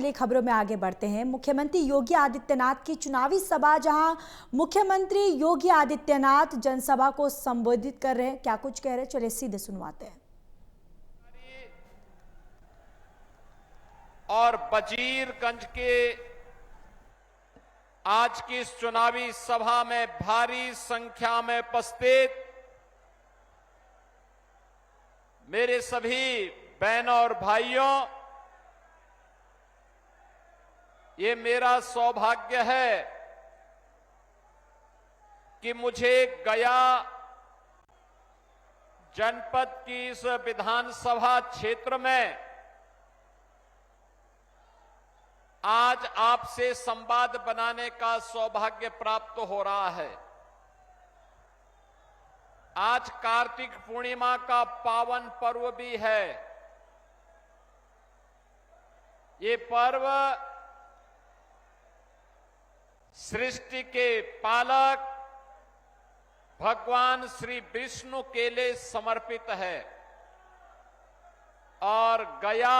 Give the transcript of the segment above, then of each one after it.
चलिए खबरों में आगे बढ़ते हैं। मुख्यमंत्री योगी आदित्यनाथ की चुनावी सभा, जहां मुख्यमंत्री योगी आदित्यनाथ जनसभा को संबोधित कर रहे हैं। क्या कुछ कह रहे हैं, चलिए सीधे सुनवाते हैं। और वजीरगंज के आज की इस चुनावी सभा में भारी संख्या में उपस्थित मेरे सभी बहनों और भाइयों, ये मेरा सौभाग्य है कि मुझे गया जनपद की इस विधानसभा क्षेत्र में आज आपसे संवाद बनाने का सौभाग्य प्राप्त हो रहा है। आज कार्तिक पूर्णिमा का पावन पर्व भी है। ये पर्व सृष्टि के पालक भगवान श्री विष्णु के लिए समर्पित है और गया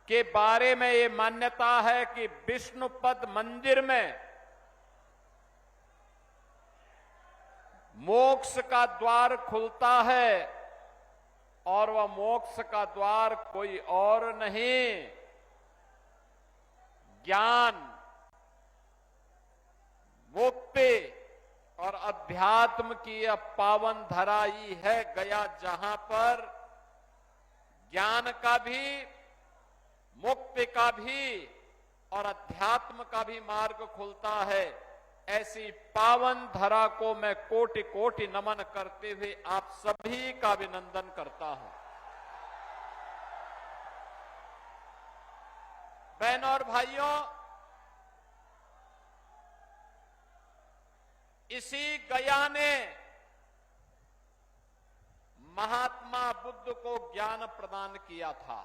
के बारे में ये मान्यता है कि विष्णुपद मंदिर में मोक्ष का द्वार खुलता है और वह मोक्ष का द्वार कोई और नहीं, ज्ञान, मुक्ति और अध्यात्म की यह पावन धरा ही है गया, जहां पर ज्ञान का भी, मुक्ति का भी और अध्यात्म का भी मार्ग खुलता है। ऐसी पावन धरा को मैं कोटि कोटि नमन करते हुए आप सभी का अभिनंदन करता हूं। बहनों और भाइयों, इसी गया ने महात्मा बुद्ध को ज्ञान प्रदान किया था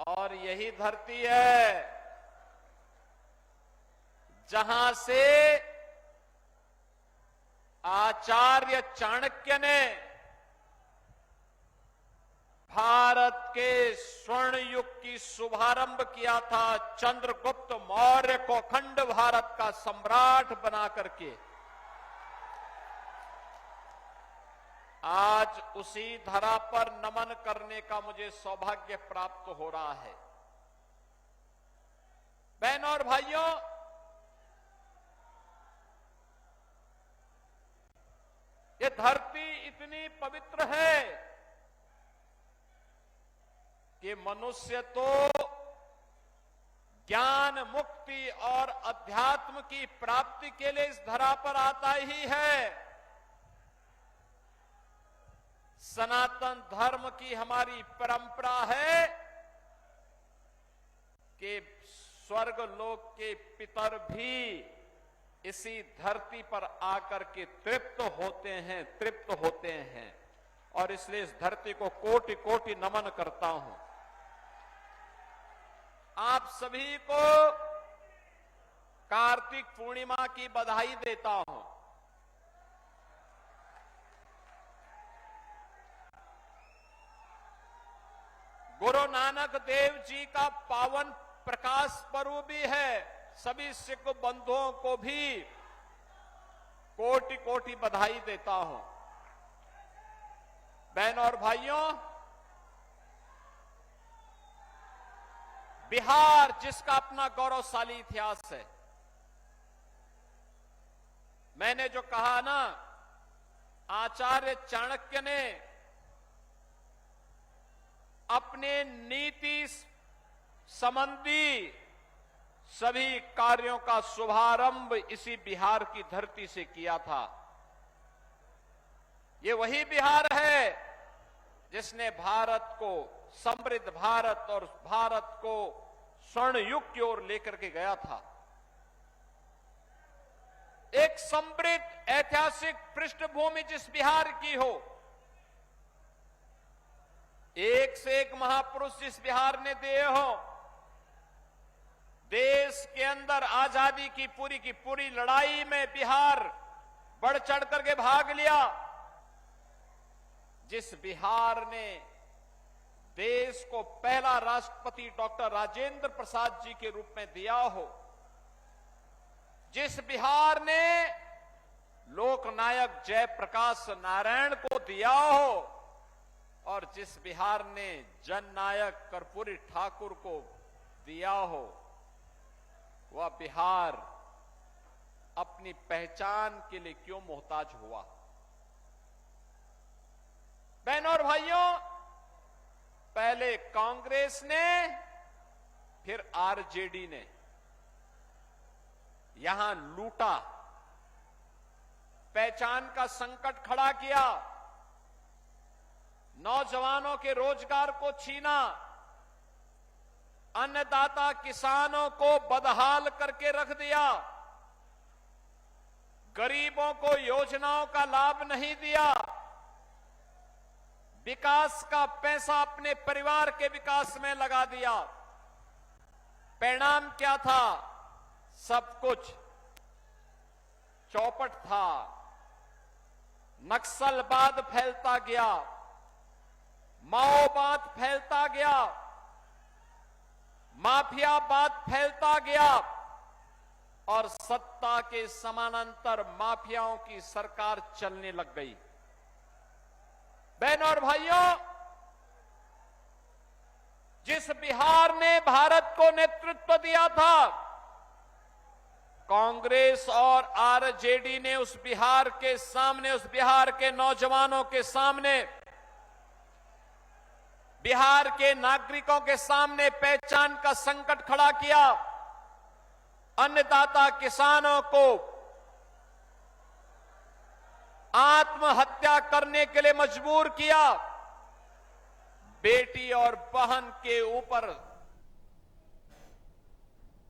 और यही धरती है जहां से आचार्य चाणक्य ने भारत के स्वर्ण युग की शुभारंभ किया था। चंद्रगुप्त मौर्य को अखंड भारत का सम्राट बना करके आज उसी धरा पर नमन करने का मुझे सौभाग्य प्राप्त हो रहा है। बहनों और भाइयों, ये धरती इतनी पवित्र है कि मनुष्य तो ज्ञान, मुक्ति और अध्यात्म की प्राप्ति के लिए इस धरा पर आता ही है। सनातन धर्म की हमारी परंपरा है कि स्वर्ग लोक के पितर भी इसी धरती पर आकर के तृप्त होते हैं और इसलिए इस धरती को कोटि कोटि नमन करता हूं। आप सभी को कार्तिक पूर्णिमा की बधाई देता हूं। गुरु नानक देव जी का पावन प्रकाश पर्व भी है। सभी सिख बंधुओं को भी कोटि कोटि बधाई देता हूं। बहनों और भाइयों, बिहार जिसका अपना गौरवशाली इतिहास है, मैंने जो कहा ना, आचार्य चाणक्य ने अपने नीति संबंधी सभी कार्यों का शुभारंभ इसी बिहार की धरती से किया था। ये वही बिहार है जिसने भारत को, समृद्ध भारत और भारत को स्वर्ण युग की ओर लेकर के गया था। एक समृद्ध ऐतिहासिक पृष्ठभूमि जिस बिहार की हो, एक से एक महापुरुष जिस बिहार ने दिए हो, देश के अंदर आजादी की पूरी लड़ाई में बिहार बढ़ चढ़ करके भाग लिया, जिस बिहार ने देश को पहला राष्ट्रपति डॉक्टर राजेंद्र प्रसाद जी के रूप में दिया हो, जिस बिहार ने लोकनायक जयप्रकाश नारायण को दिया हो और जिस बिहार ने जननायक कर्पूरी ठाकुर को दिया हो, वह बिहार अपनी पहचान के लिए क्यों मोहताज हुआ? बहनों और भाइयों, पहले कांग्रेस ने, फिर आरजेडी ने यहां लूटा, पहचान का संकट खड़ा किया, नौजवानों के रोजगार को छीना, अन्नदाता किसानों को बदहाल करके रख दिया, गरीबों को योजनाओं का लाभ नहीं दिया, विकास का पैसा अपने परिवार के विकास में लगा दिया। परिणाम क्या था? सब कुछ चौपट था। नक्सलवाद फैलता गया, माओवाद फैलता गया, माफियावाद फैलता गया और सत्ता के समानांतर माफियाओं की सरकार चलने लग गई। बहनों और भाइयों, जिस बिहार ने भारत को नेतृत्व दिया था, कांग्रेस और आरजेडी ने उस बिहार के सामने, उस बिहार के नौजवानों के सामने, बिहार के नागरिकों के सामने पहचान का संकट खड़ा किया। अन्नदाता किसानों को आत्महत्या करने के लिए मजबूर किया। बेटी और बहन के ऊपर